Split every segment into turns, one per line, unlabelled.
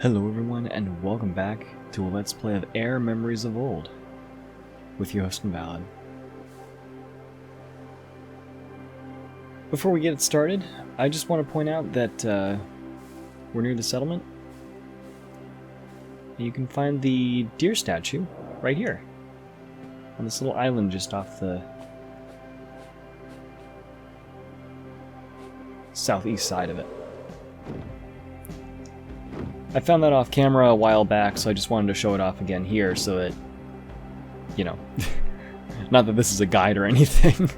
Hello everyone, and welcome back to a Let's Play of AER Memories of Old, with your host Invalid. Before we get started, I just want to point out that we're near the settlement. You can find the deer statue right here, on this little island just off the southeast side of it. I found that off camera a while back, so I just wanted to show it off again here so that, you know, not that this is a guide or anything.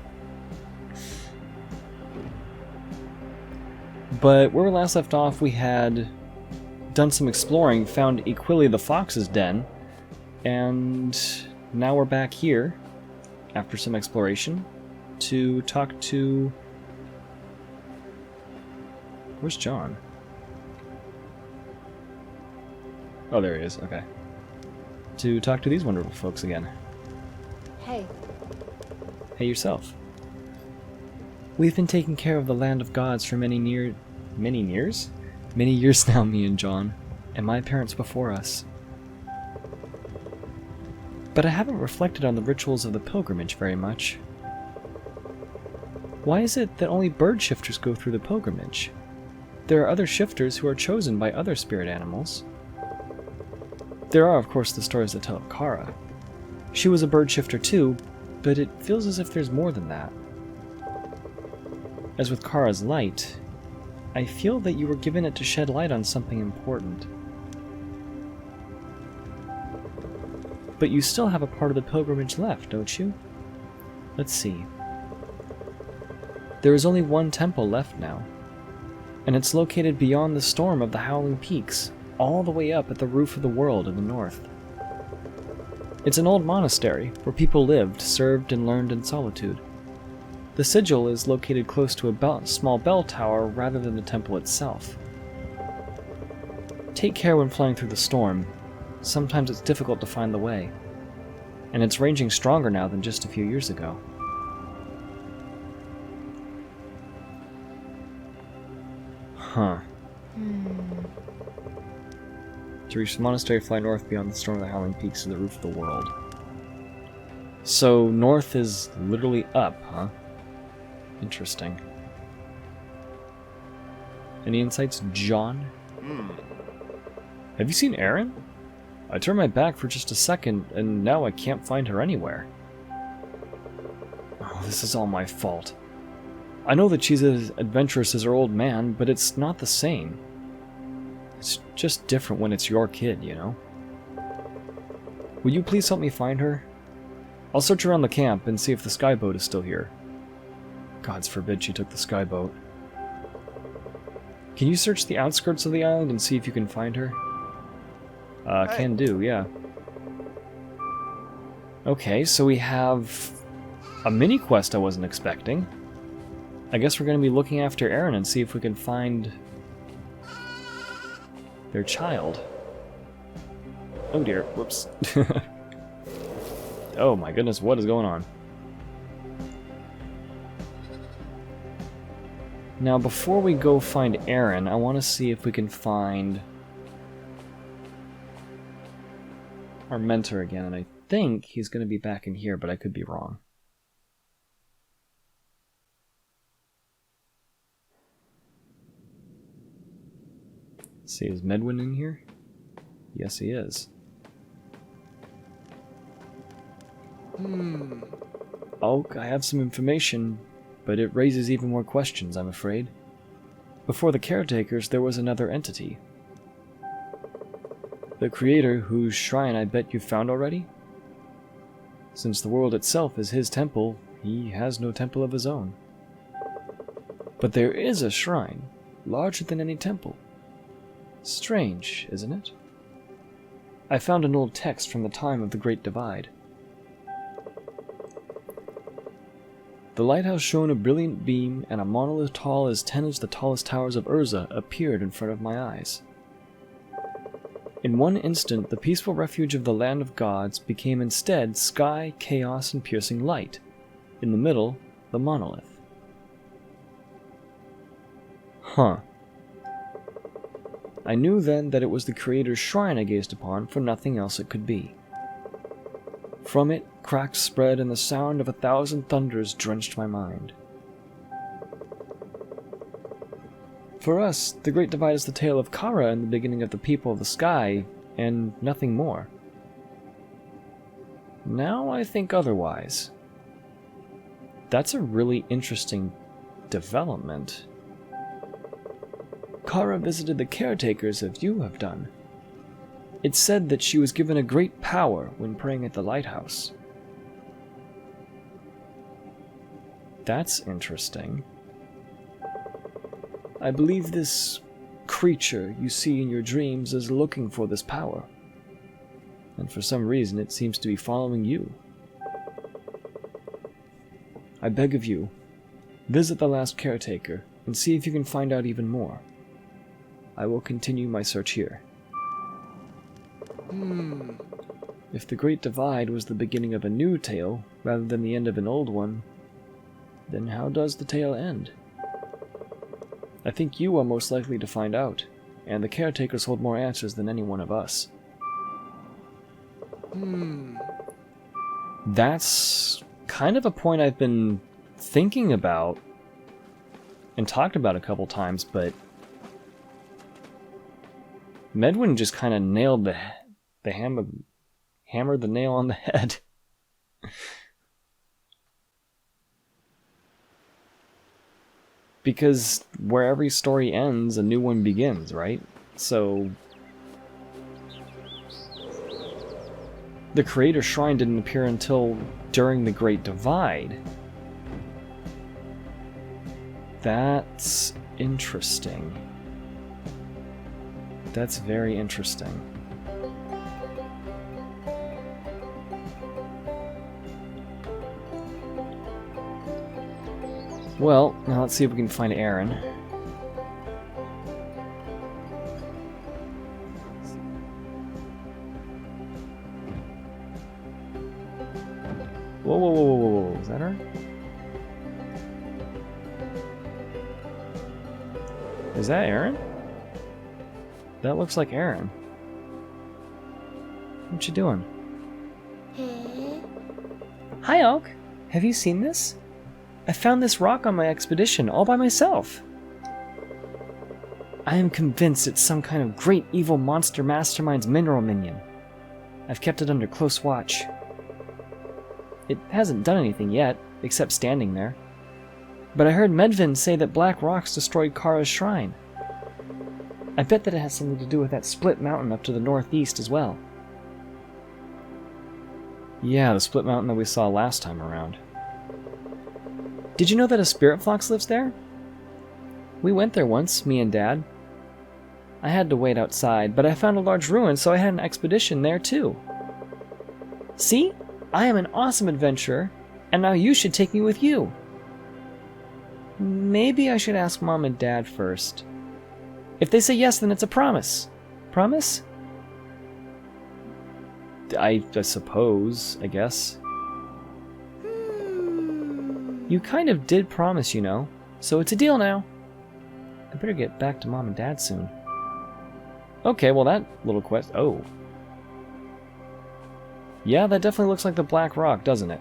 But where we last left off, we had done some exploring, found Equili the Fox's den, and now we're back here, after some exploration, to talk to... Where's John? Oh, there he is. Okay. To talk to these wonderful folks again.
Hey.
Hey yourself. We've been taking care of the land of gods for many years now, me and John, and my parents before us. But I haven't reflected on the rituals of the pilgrimage very much. Why is it that only bird shifters go through the pilgrimage? There are other shifters who are chosen by other spirit animals. There are, of course, the stories that tell of Kara. She was a bird shifter too, but it feels as if there's more than that. As with Kara's light, I feel that you were given it to shed light on something important. But you still have a part of the pilgrimage left, don't you? Let's see. There is only one temple left now, and it's located beyond the storm of the Howling Peaks, all the way up at the roof of the world in the north. It's an old monastery where people lived, served, and learned in solitude. The sigil is located close to a small bell tower rather than the temple itself. Take care when flying through the storm. Sometimes it's difficult to find the way, and it's ranging stronger now than just a few years ago. Huh. To reach the monastery, fly north beyond the storm of the Howling Peaks to the roof of the world. So north is literally up, huh? Interesting. Any insights, John? Have you seen Erin? I turned my back for just a second, and now I can't find her anywhere. Oh, this is all my fault. I know that she's as adventurous as her old man, but it's not the same. It's just different when it's your kid, you know? Will you please help me find her? I'll search around the camp and see if the skyboat is still here. Gods forbid she took the skyboat. Can you search the outskirts of the island and see if you can find her? Can do, yeah. Okay, so we have a mini quest I wasn't expecting. I guess we're going to be looking after Erin and see if we can find their child. Oh dear, whoops. Oh my goodness, what is going on? Now before we go find Erin, I want to see if we can find our mentor again, and I think he's going to be back in here, but I could be wrong. Let's see, is Medwin in here? Yes, he is. Oh, I have some information, but it raises even more questions, I'm afraid. Before the caretakers, there was another entity. The creator, whose shrine I bet you've found already? Since the world itself is his temple, he has no temple of his own. But there is a shrine, larger than any temple. Strange, isn't it? I found an old text from the time of the Great Divide. The lighthouse shone a brilliant beam, and a monolith tall as 10 as the tallest towers of Urza appeared in front of my eyes. In one instant, the peaceful refuge of the land of gods became instead sky, chaos, and piercing light. In the middle, the monolith. Huh. I knew then that it was the Creator's shrine I gazed upon, for nothing else it could be. From it, cracks spread, and the sound of 1,000 thunders drenched my mind. For us, the Great Divide is the tale of Kara and the beginning of the people of the sky, and nothing more. Now I think otherwise. That's a really interesting development. Kara visited the caretakers as you have done. It's said that she was given a great power when praying at the lighthouse. That's interesting. I believe this creature you see in your dreams is looking for this power. And for some reason it seems to be following you. I beg of you, visit the last caretaker and see if you can find out even more. I will continue my search here. If the Great Divide was the beginning of a new tale rather than the end of an old one, then how does the tale end? I think you are most likely to find out, and the caretakers hold more answers than any one of us. That's kind of a point I've been thinking about and talked about a couple times, but Medwin just kind of nailed the hammered the nail on the head. Because where every story ends, a new one begins, right? So the Creator's Shrine didn't appear until during the Great Divide. That's interesting. That's very interesting. Well, now let's see if we can find Aaron. Whoa, whoa, whoa, whoa, whoa, is that her? Is that Aaron? That looks like Aaron. What you doing? Hi, Oak. Have you seen this? I found this rock on my expedition all by myself. I am convinced it's some kind of great evil monster mastermind's mineral minion. I've kept it under close watch. It hasn't done anything yet, except standing there. But I heard Medvin say that black rocks destroyed Kara's shrine. I bet that it has something to do with that split mountain up to the northeast as well. Yeah, the split mountain that we saw last time around. Did you know that a spirit fox lives there? We went there once, me and Dad. I had to wait outside, but I found a large ruin, so I had an expedition there too. See? I am an awesome adventurer, and now you should take me with you. Maybe I should ask Mom and Dad first. If they say yes, then it's a promise. Promise? I suppose, I guess. You kind of did promise, you know, so it's a deal now. I better get back to Mom and Dad soon. Okay, well that little quest... Oh. Yeah, that definitely looks like the Black Rock, doesn't it?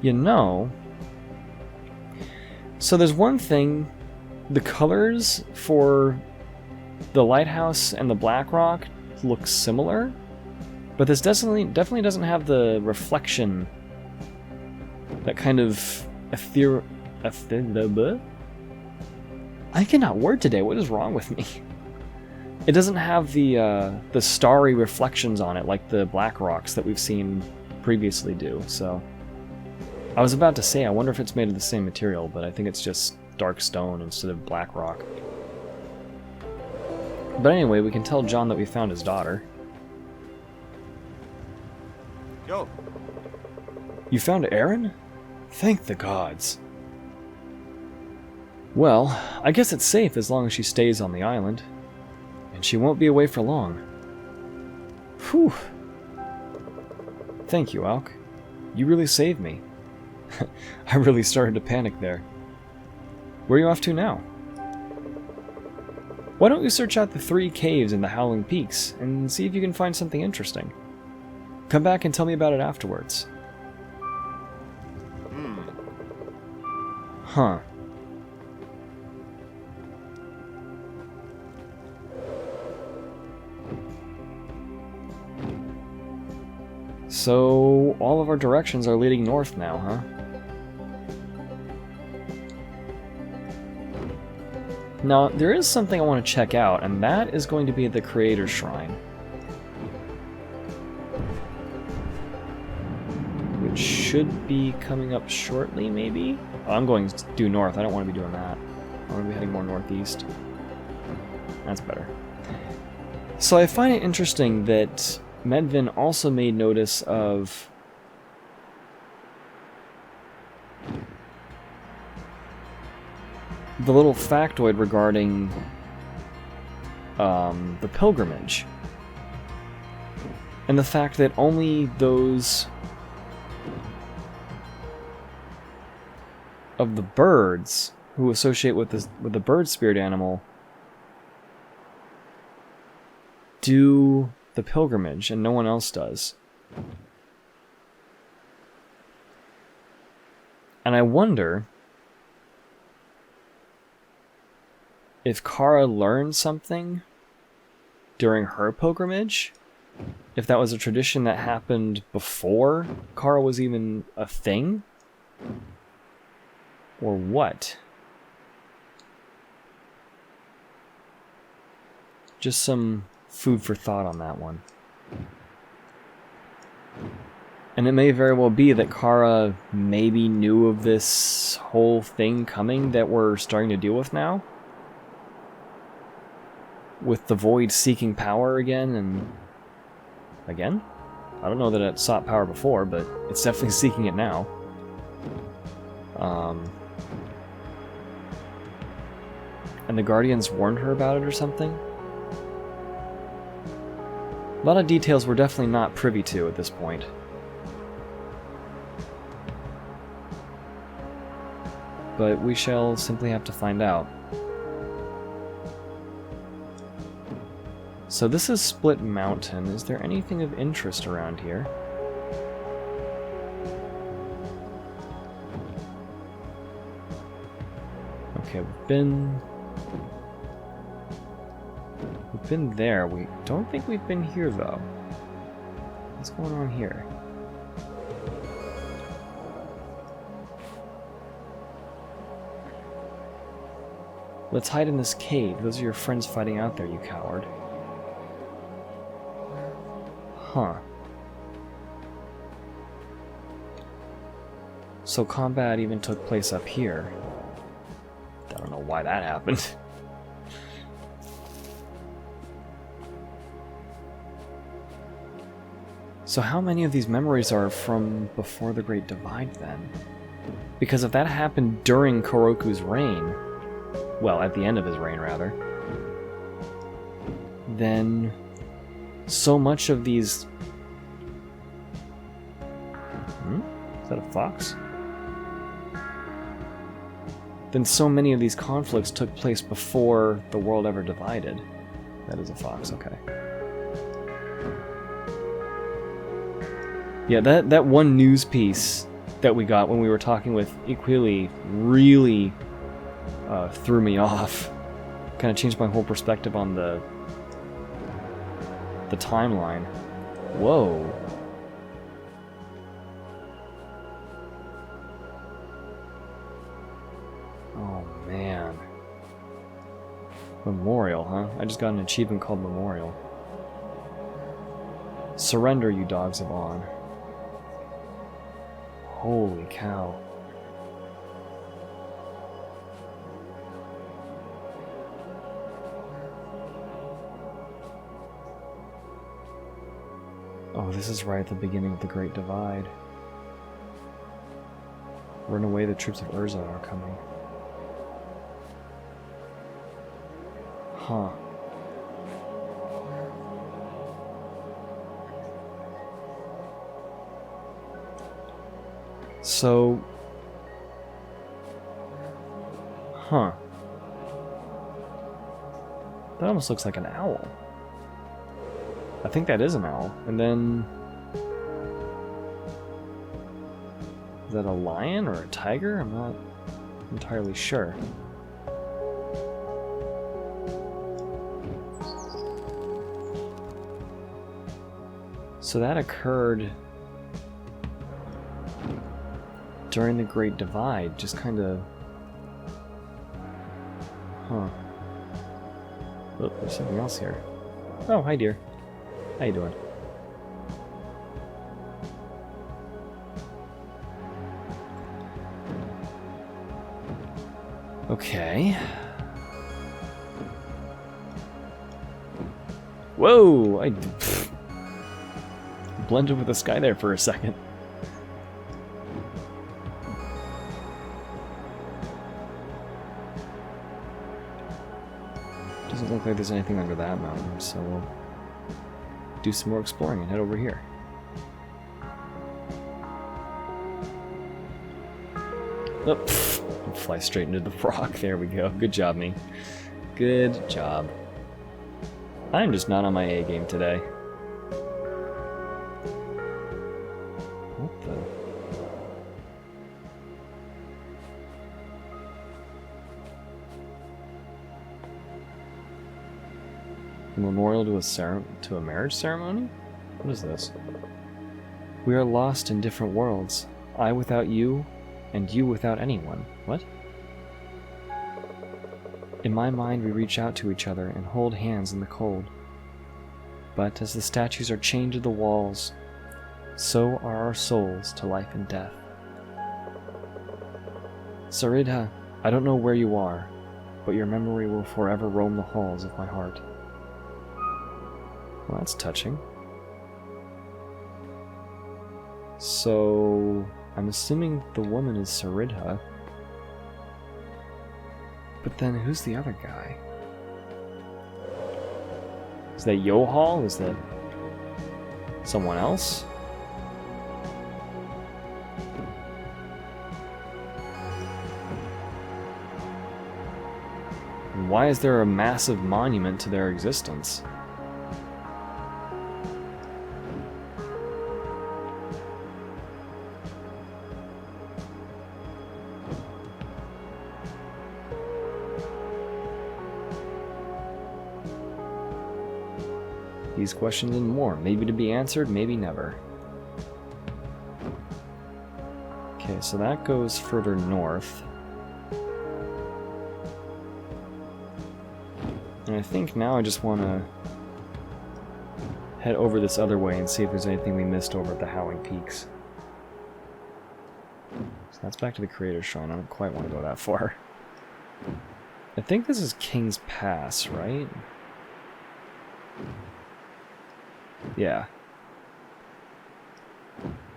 You know... So there's one thing... The colors for the lighthouse and the Black Rock look similar, but this definitely doesn't have the reflection, that kind of I cannot word today. What is wrong with me? It doesn't have the starry reflections on it like the Black Rocks that we've seen previously do. So I was about to say, I wonder if it's made of the same material, but I think it's just dark stone instead of black rock. But anyway, we can tell John that we found his daughter.
Yo.
You found Aaron? Thank the gods. Well, I guess it's safe as long as she stays on the island. And she won't be away for long. Whew. Thank you, Alk. You really saved me. I really started to panic there. Where are you off to now? Why don't you search out the 3 caves in the Howling Peaks and see if you can find something interesting? Come back and tell me about it afterwards. Huh. So, all of our directions are leading north now, huh? Now, there is something I want to check out, and that is going to be the Creator Shrine. Which should be coming up shortly, maybe? Oh, I'm going due north. I don't want to be doing that. I want to be heading more northeast. That's better. So I find it interesting that Medvin also made notice of the little factoid regarding the pilgrimage. And the fact that only those of the birds who associate with the bird spirit animal do the pilgrimage, and no one else does. And I wonder if Kara learned something during her pilgrimage, if that was a tradition that happened before Kara was even a thing, or what? Just some food for thought on that one. And it may very well be that Kara maybe knew of this whole thing coming that we're starting to deal with now. With the void seeking power again and again? I don't know that it sought power before, but it's definitely seeking it now. And the Guardians warned her about it or something? A lot of details we're definitely not privy to at this point. But we shall simply have to find out. So this is Split Mountain. Is there anything of interest around here? Okay, we've been there. We don't think we've been here, though. What's going on here? Let's hide in this cave. Those are your friends fighting out there, you coward. Huh. So combat even took place up here. I don't know why that happened. So how many of these memories are from before the Great Divide, then? Because if that happened during Koroku's reign, well, at the end of his reign, rather, then so much of these... Is that a fox? Then so many of these conflicts took place before the world ever divided. That is a fox, okay. Yeah, that one news piece that we got when we were talking with Iquili really threw me off. Kind of changed my whole perspective on the timeline. Whoa. Oh, man. Memorial, huh? I just got an achievement called Memorial. Surrender, you dogs of On. Holy cow. Oh, this is right at the beginning of the Great Divide. Run away, the troops of Urza are coming. Huh. So... Huh. That almost looks like an owl. I think that is an owl. And then... Is that a lion or a tiger? I'm not entirely sure. So that occurred during the Great Divide, just kind of... Huh. Oh, there's something else here. Oh, hi dear. How you doing? Okay. Whoa! I blended with the sky there for a second. Doesn't look like there's anything under that mountain, so we'll do some more exploring and head over here. Oh, fly straight into the rock. There we go. Good job, me. Good job. I'm just not on my A game today. What the? A memorial to a marriage ceremony? What is this? We are lost in different worlds. I without you, and you without anyone. What? In my mind, we reach out to each other and hold hands in the cold. But as the statues are chained to the walls, so are our souls to life and death. Saridha, I don't know where you are, but your memory will forever roam the halls of my heart. Well, that's touching. So, I'm assuming the woman is Saridha. But then, who's the other guy? Is that Yohal? Is that someone else? And why is there a massive monument to their existence? These questions and more, maybe to be answered, maybe never. Okay, so that goes further north. And I think now I just want to head over this other way and see if there's anything we missed over at the Howling Peaks. So that's back to the Creator's Shrine. I don't quite want to go that far. I think this is King's Pass, right? Yeah.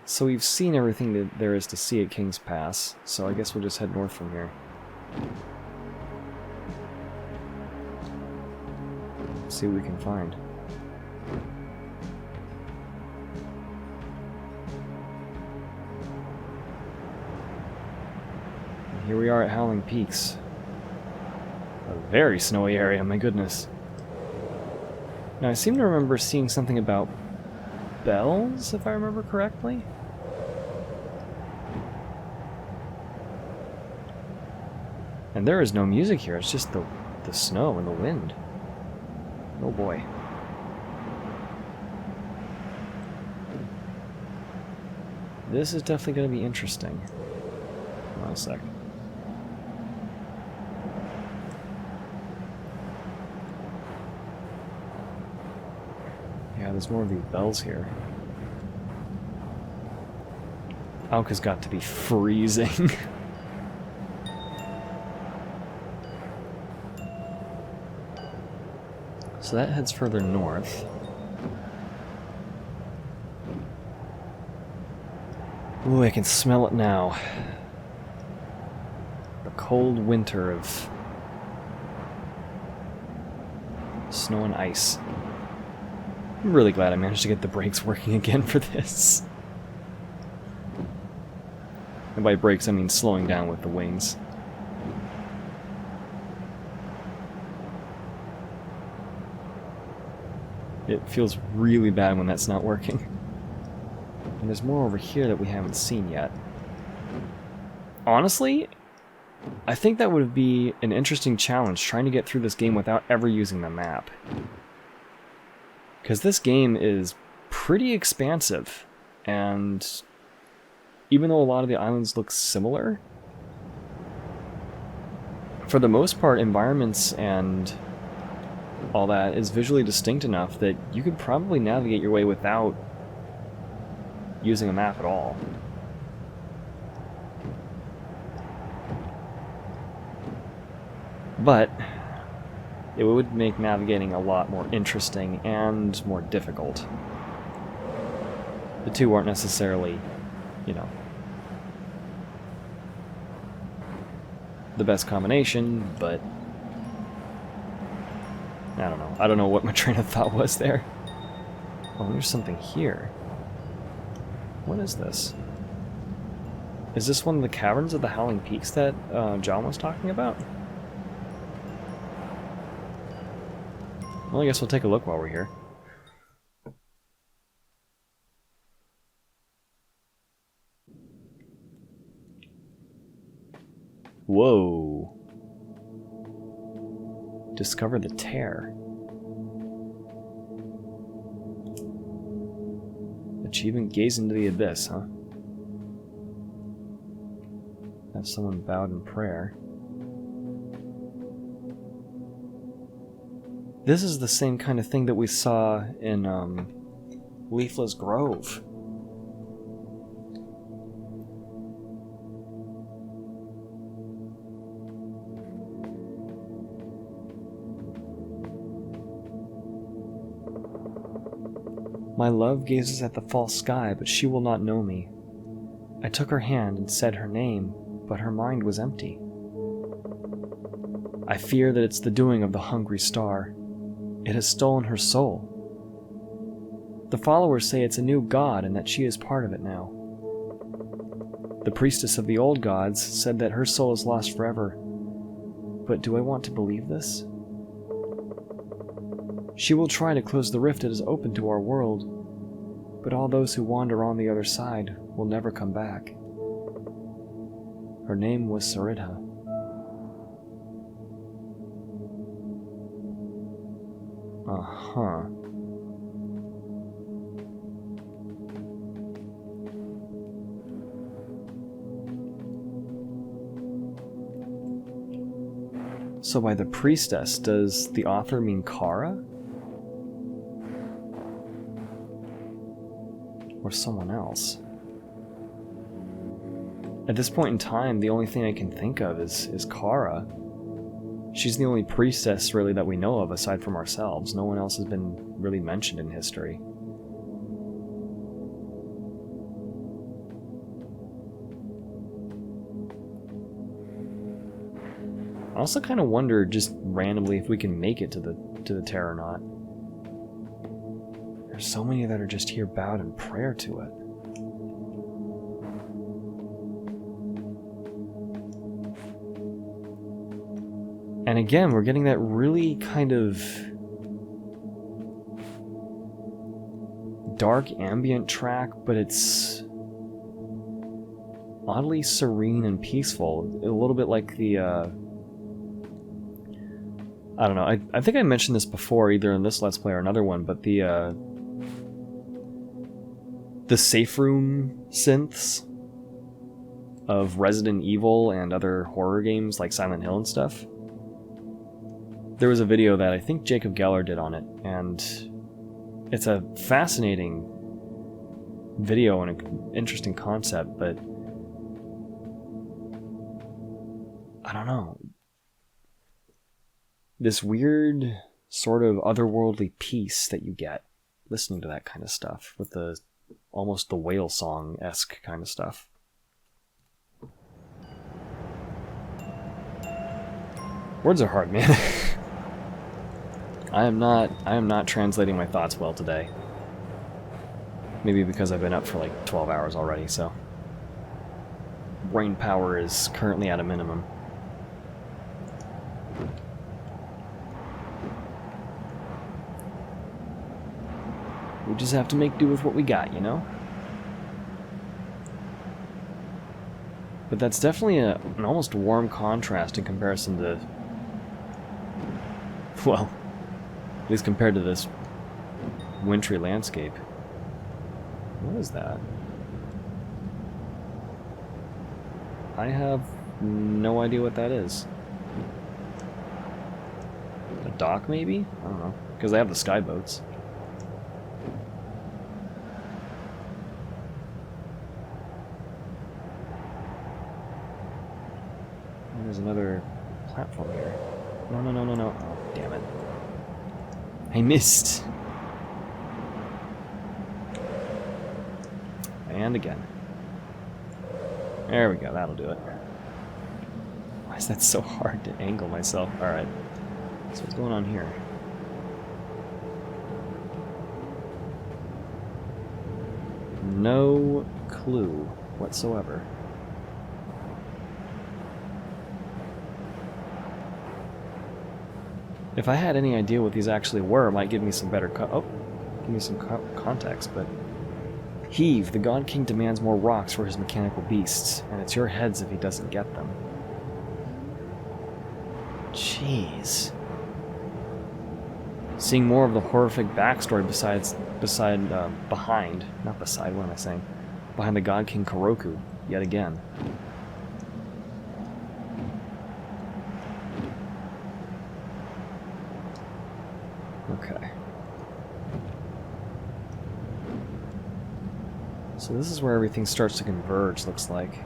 So we've seen everything that there is to see at King's Pass, so I guess we'll just head north from here. See what we can find. And here we are at Howling Peaks. A very snowy area, my goodness. Now, I seem to remember seeing something about bells, if I remember correctly. And there is no music here, it's just the snow and the wind. Oh boy. This is definitely going to be interesting. Hold on a sec. Yeah, there's more of these bells here. Alka's got to be freezing. So that heads further north. Ooh, I can smell it now. The cold winter of snow and ice. I'm really glad I managed to get the brakes working again for this. And by brakes, I mean slowing down with the wings. It feels really bad when that's not working. And there's more over here that we haven't seen yet. Honestly, I think that would be an interesting challenge, trying to get through this game without ever using the map. Because this game is pretty expansive, and even though a lot of the islands look similar, for the most part, environments and all that is visually distinct enough that you could probably navigate your way without using a map at all. But it would make navigating a lot more interesting and more difficult. The two aren't necessarily, you know, the best combination, but I don't know. I don't know what my train of thought was there. Oh, there's something here. What is this? Is this one of the caverns of the Howling Peaks that John was talking about? Well, I guess we'll take a look while we're here. Whoa. Discover the tear. Achievement, gaze into the abyss, huh? Have someone bowed in prayer. This is the same kind of thing that we saw in Leafless Grove. My love gazes at the false sky, but she will not know me. I took her hand and said her name, but her mind was empty. I fear that it's the doing of the hungry star. It has stolen her soul. The followers say it's a new god and that she is part of it now. The priestess of the old gods said that her soul is lost forever. But do I want to believe this? She will try to close the rift that is open to our world, but all those who wander on the other side will never come back. Her name was Saridha. Uh-huh. So by the priestess, does the author mean Kara? Or someone else? At this point in time, the only thing I can think of is Kara. She's the only priestess, really, that we know of, aside from ourselves. No one else has been really mentioned in history. I also kind of wonder, just randomly, if we can make it to the tear or not. There's so many that are just here bowed in prayer to it. And again, we're getting that really kind of dark ambient track, but it's oddly serene and peaceful. A little bit like the, I don't know, I think I mentioned this before, either in this Let's Play or another one, but the safe room synths of Resident Evil and other horror games like Silent Hill and stuff. There was a video that I think Jacob Geller did on it, and it's a fascinating video and an interesting concept, but I don't know. This weird sort of otherworldly peace that you get listening to that kind of stuff, with the almost the whale song-esque kind of stuff. Words are hard, man. I am not translating my thoughts well today. Maybe because I've been up for like 12 hours already, so. brain power is currently at a minimum. We just have to make do with what we got, you know? But that's definitely an almost warm contrast in comparison to... Well, at least compared to this wintry landscape. What is that? I have no idea what that is. A dock, maybe? I don't know. Because they have the skyboats. There's another platform here. No, no, no, no, no. Oh, damn it. I missed. And again. There we go, that'll do it. Why is that so hard to angle myself? Alright. So what's going on here? No clue whatsoever. If I had any idea what these actually were, it might give me some better context, but... Heave, the God King demands more rocks for his mechanical beasts, and it's your heads if he doesn't get them. Jeez. Seeing more of the horrific backstory behind the God King Koroku, yet again. Okay. So this is where everything starts to converge, looks like.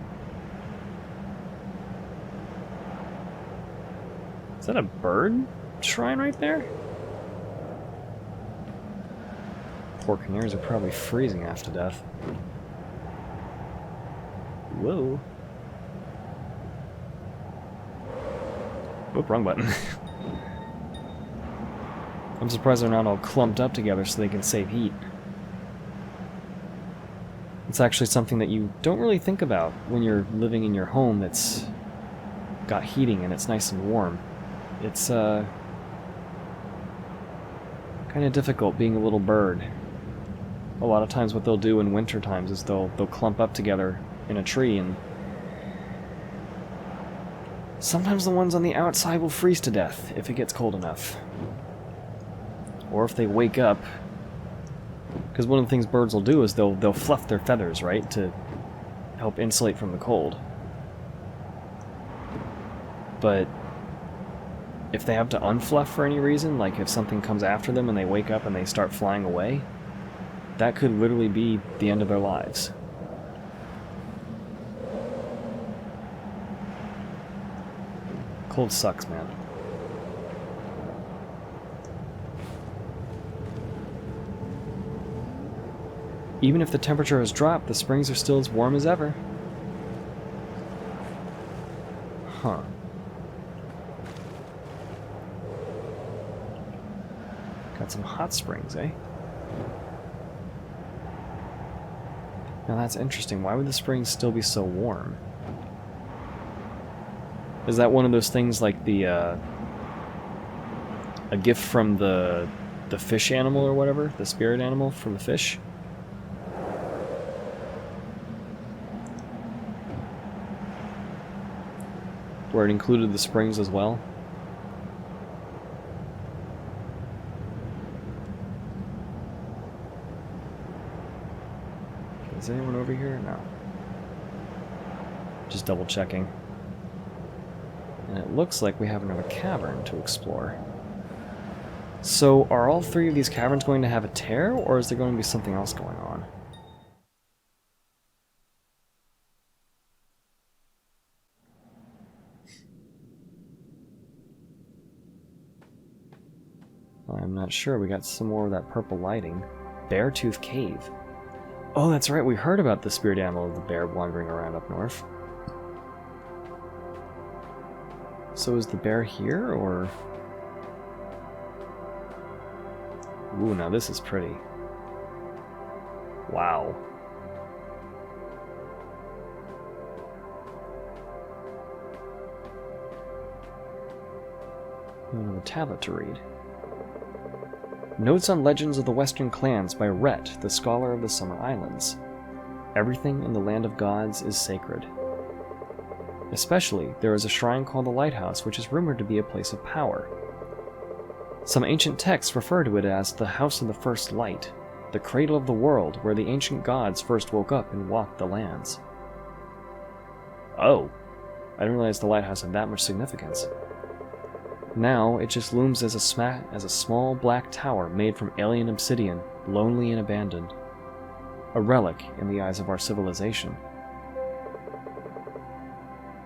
Is that a bird shrine right there? Poor canaries are probably freezing half to death. Whoa. Oop, wrong button. I'm surprised they're not all clumped up together so they can save heat. It's actually something that you don't really think about when you're living in your home that's got heating and it's nice and warm. It's kind of difficult being a little bird. A lot of times what they'll do in winter times is they'll clump up together in a tree, and sometimes the ones on the outside will freeze to death if it gets cold enough. Or if they wake up, because one of the things birds will do is they'll fluff their feathers, right, to help insulate from the cold. But if they have to unfluff for any reason, like if something comes after them and they wake up and they start flying away, that could literally be the end of their lives. Cold sucks, man. Even if the temperature has dropped, the springs are still as warm as ever. Huh. Got some hot springs, eh? Now that's interesting. Why would the springs still be so warm? Is that one of those things like the, a gift from the fish animal or whatever? The spirit animal from the fish? Where it included the springs as well? Is anyone over here? No. Just double checking. And it looks like we have another cavern to explore. So, are all three of these caverns going to have a tear, or is there going to be something else going on? I'm not sure. We got some more of that purple lighting. Beartooth Cave. Oh, that's right. We heard about the spirit animal of the bear wandering around up north. So is the bear here, or... Ooh, now this is pretty. Wow. Another tablet to read. Notes on Legends of the Western Clans by Rhett, the Scholar of the Summer Islands. Everything in the Land of Gods is sacred. Especially, there is a shrine called the Lighthouse, which is rumored to be a place of power. Some ancient texts refer to it as the House of the First Light, the cradle of the world where the ancient gods first woke up and walked the lands. Oh, I didn't realize the lighthouse had that much significance. Now, it just looms as a small black tower made from alien obsidian, lonely and abandoned. A relic in the eyes of our civilization.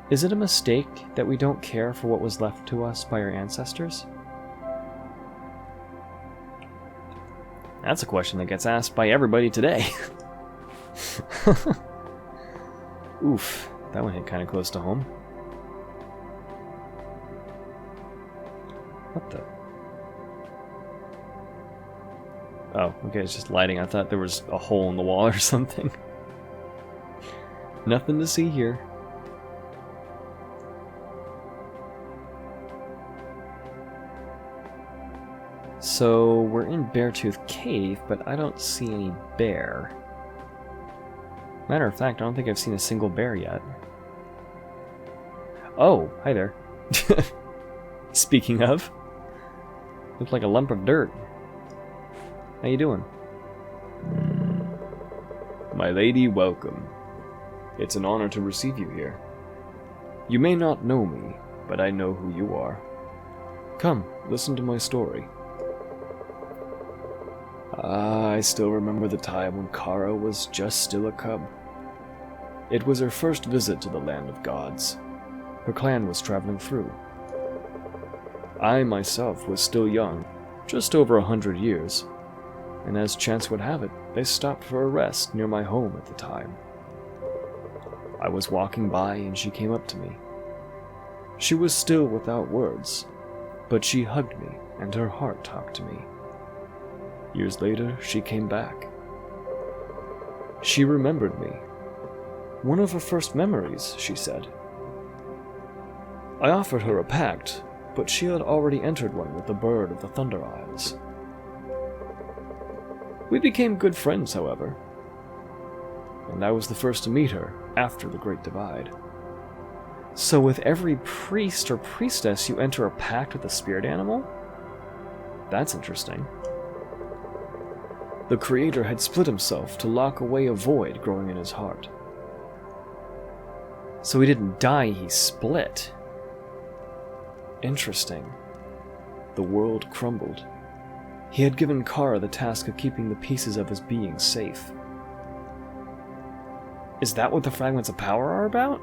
Is it a mistake that we don't care for what was left to us by our ancestors? That's a question that gets asked by everybody today. Oof, that one hit kind of close to home. What the? Oh, okay, it's just lighting. I thought there was a hole in the wall or something. Nothing to see here. So, we're in Beartooth Cave, but I don't see any bear. Matter of fact, I don't think I've seen a single bear yet. Oh, hi there. Speaking of, looks like a lump of dirt. How you doing?
My lady, welcome. It's an honor to receive you here. You may not know me, but I know who you are. Come, listen to my story. I still remember the time when Kara was just still a cub. It was her first visit to the Land of Gods. Her clan was traveling through. I myself was still young, just over 100 years, and as chance would have it, they stopped for a rest near my home at the time. I was walking by and she came up to me. She was still without words, but she hugged me and her heart talked to me. Years later, she came back. She remembered me. One of her first memories, she said. I offered her a pact, but she had already entered one with the bird of the Thunder Isles. We became good friends, however, and I was the first to meet her after the Great Divide.
So with every priest or priestess you enter a pact with a spirit animal? That's interesting.
The Creator had split himself to lock away a void growing in his heart.
So he didn't die, he split.
Interesting. The world crumbled. He had given Kara the task of keeping the pieces of his being safe.
Is that what the fragments of power are about?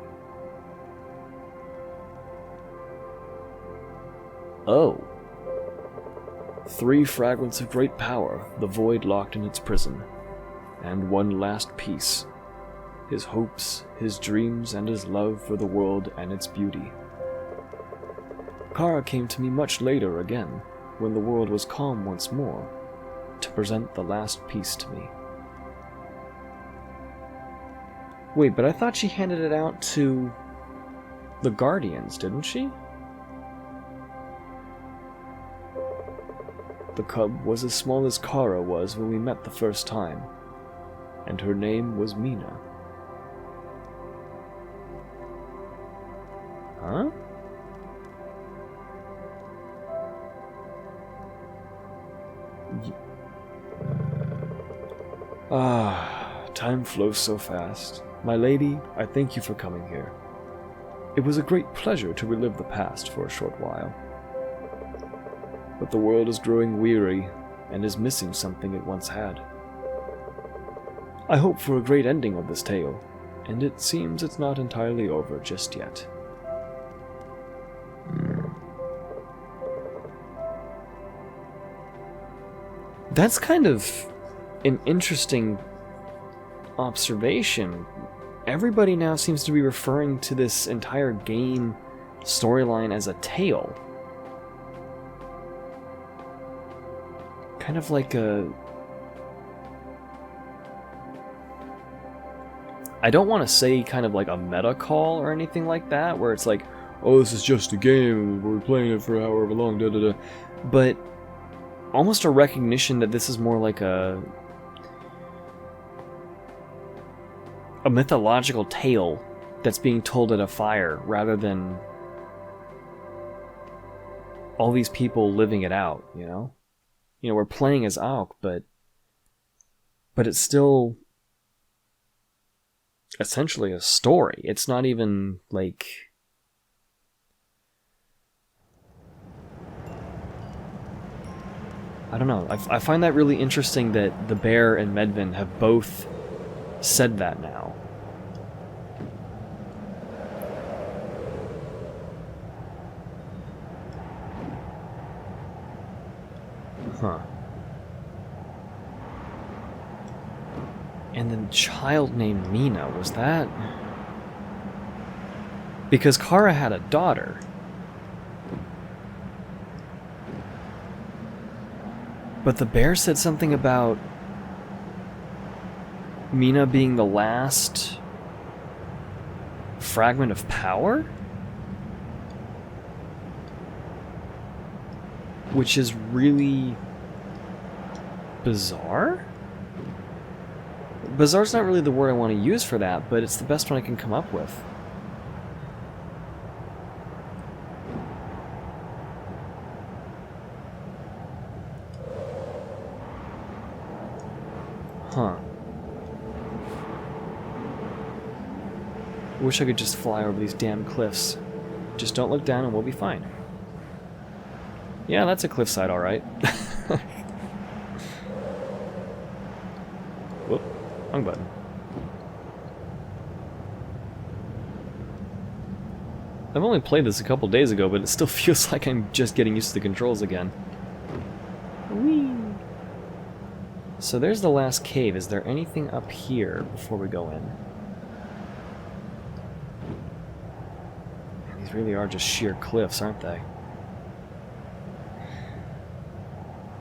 Oh. 3 fragments of great power, the void locked in its prison. And one last piece. His hopes, his dreams, and his love for the world and its beauty. Kara came to me much later again, when the world was calm once more, to present the last piece to me.
Wait, but I thought she handed it out to the Guardians, didn't she?
The cub was as small as Kara was when we met the first time, and her name was Mina.
Huh?
Time flows so fast. My lady, I thank you for coming here. It was a great pleasure to relive the past for a short while. But the world is growing weary and is missing something it once had. I hope for a great ending of this tale, and it seems it's not entirely over just yet.
That's kind of an interesting observation. Everybody now seems to be referring to this entire game storyline as a tale. Kind of like a... I don't want to say kind of like a meta call or anything like that, where it's like,
oh, this is just a game, we're playing it for however long, da da da.
But almost a recognition that this is more like a mythological tale that's being told at a fire rather than all these people living it out, you know? You know, we're playing as Auk, but it's still essentially a story. It's not even like... I don't know. I find that really interesting that the bear and Medvin have both said that now. Huh. And the child named Mina, was that... Because Kara had a daughter. But the bear said something about Mina being the last fragment of power? Which is really bizarre? Bizarre's not really the word I want to use for that, but it's the best one I can come up with. Huh. I wish I could just fly over these damn cliffs. Just don't look down and we'll be fine. Yeah, that's a cliffside, alright. Whoop. Wrong button. I've only played this a couple days ago, but it still feels like I'm just getting used to the controls again. Whee! So there's the last cave. Is there anything up here before we go in? These really are just sheer cliffs, aren't they?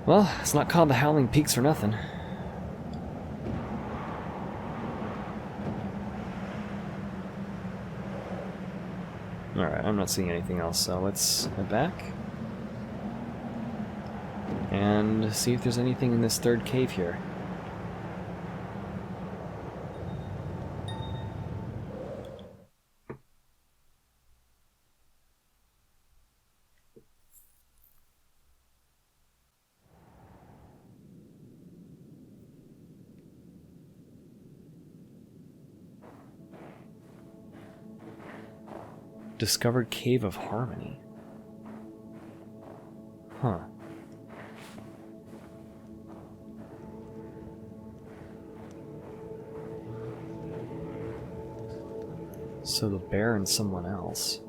Well, it's not called the Howling Peaks for nothing. Alright, I'm not seeing anything else, so let's head back. And see if there's anything in this third cave here. Discovered Cave of Harmony. Huh. So the bear and someone else.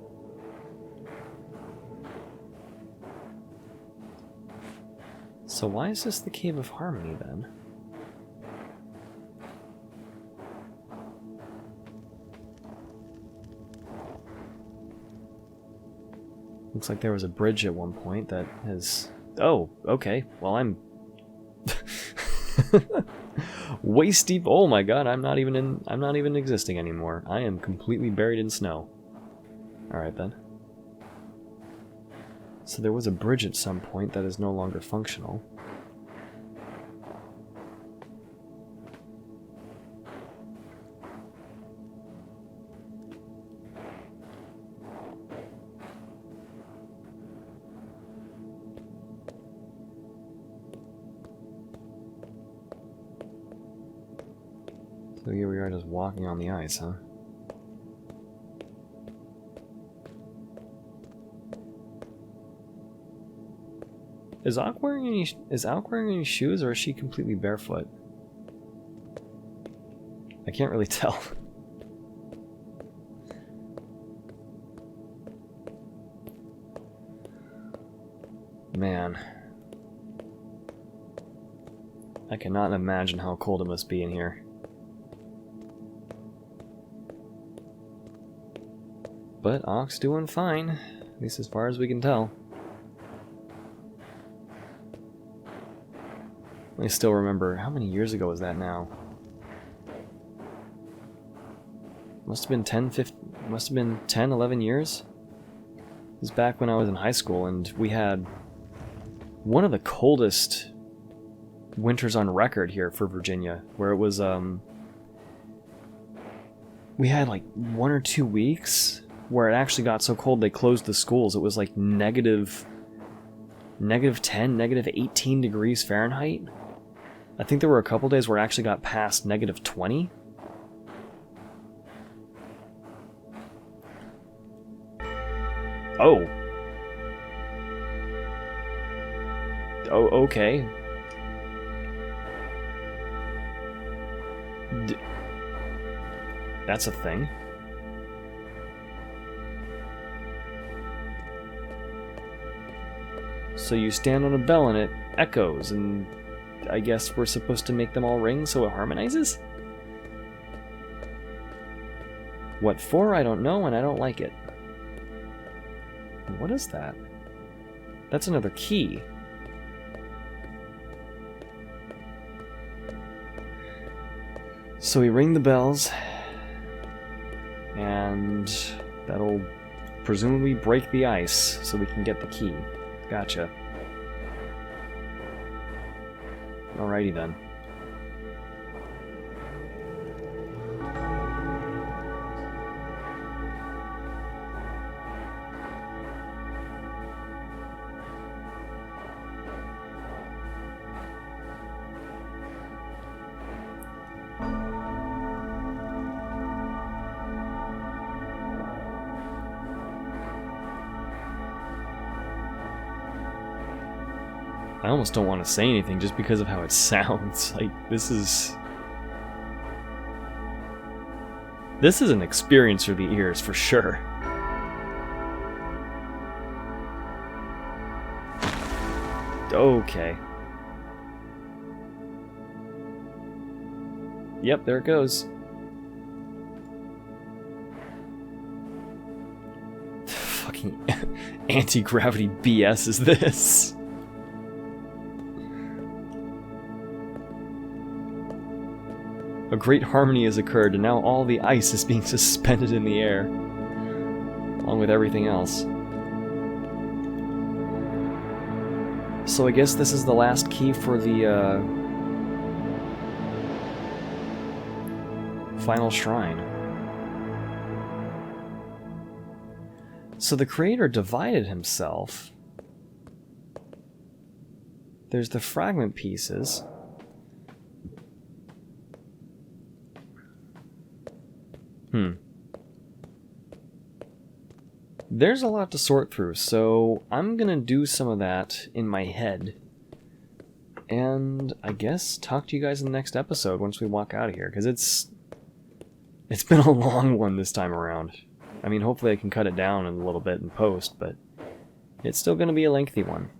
So why is this the Cave of Harmony then? Looks like there was a bridge at one point that has... Oh, okay. Well, I'm... waist deep. Oh my god, I'm not even existing anymore. I am completely buried in snow. Alright then. So there was a bridge at some point that is no longer functional. So here we are just walking on the ice, huh? Is Auk wearing any shoes, or is she completely barefoot? I can't really tell. Man. I cannot imagine how cold it must be in here. But Auk's doing fine, at least as far as we can tell. I still remember, how many years ago was that now? Must have been 10, 11 years? It was back when I was in high school, and we had one of the coldest winters on record here for Virginia, where it was, we had like 1 or 2 weeks where it actually got so cold they closed the schools. It was like negative 10, negative 18 degrees Fahrenheit. I think there were a couple days where it actually got past negative 20. Oh. Oh, okay. That's a thing. So you stand on a bell and it echoes, and I guess we're supposed to make them all ring so it harmonizes? What for, I don't know, and I don't like it. What is that? That's another key. So we ring the bells, and that'll presumably break the ice so we can get the key. Gotcha. Alrighty then. I almost don't want to say anything just because of how it sounds. Like, this is an experience for the ears, for sure. Okay. Yep, there it goes. Fucking anti-gravity BS is this? A great harmony has occurred, and now all the ice is being suspended in the air, along with everything else. So I guess this is the last key for the final shrine. So the creator divided himself. There's the fragment pieces. There's a lot to sort through, so I'm gonna do some of that in my head. And I guess talk to you guys in the next episode once we walk out of here, because it's been a long one this time around. I mean, hopefully I can cut it down in a little bit in post, but it's still gonna be a lengthy one.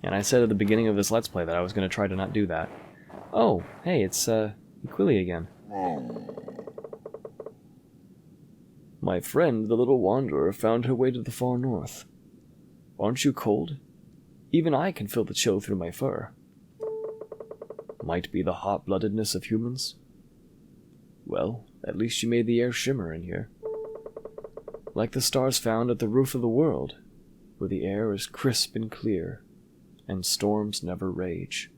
And I said at the beginning of this Let's Play that I was gonna try to not do that. Oh, hey, it's Equili again. My friend, the little wanderer, found her way to the far north. Aren't you cold? Even I can feel the chill through my fur. Might be the hot-bloodedness of humans. Well, at least you made the air shimmer in here. Like the stars found at the roof of the world, where the air is crisp and clear, and storms never rage.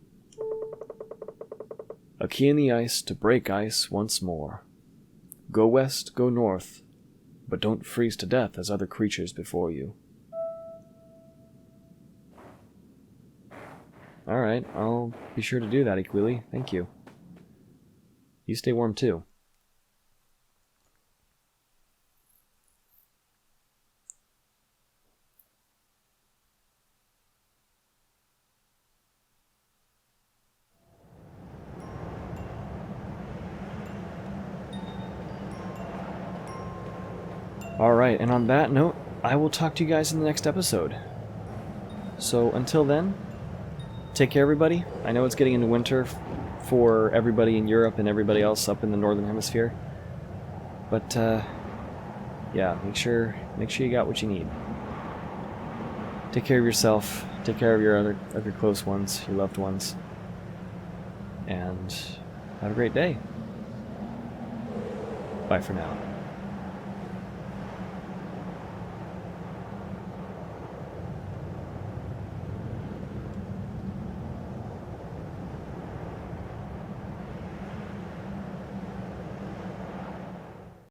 A key in the ice to break ice once more. Go west, go north, but don't freeze to death as other creatures before you. Alright, I'll be sure to do that, Equili. Thank you. You stay warm too. Alright, and on that note, I will talk to you guys in the next episode. So until then, take care everybody. I know it's getting into winter for everybody in Europe and everybody else up in the Northern Hemisphere. But, yeah, make sure you got what you need. Take care of yourself, take care of your close ones, your loved ones. And have a great day. Bye for now.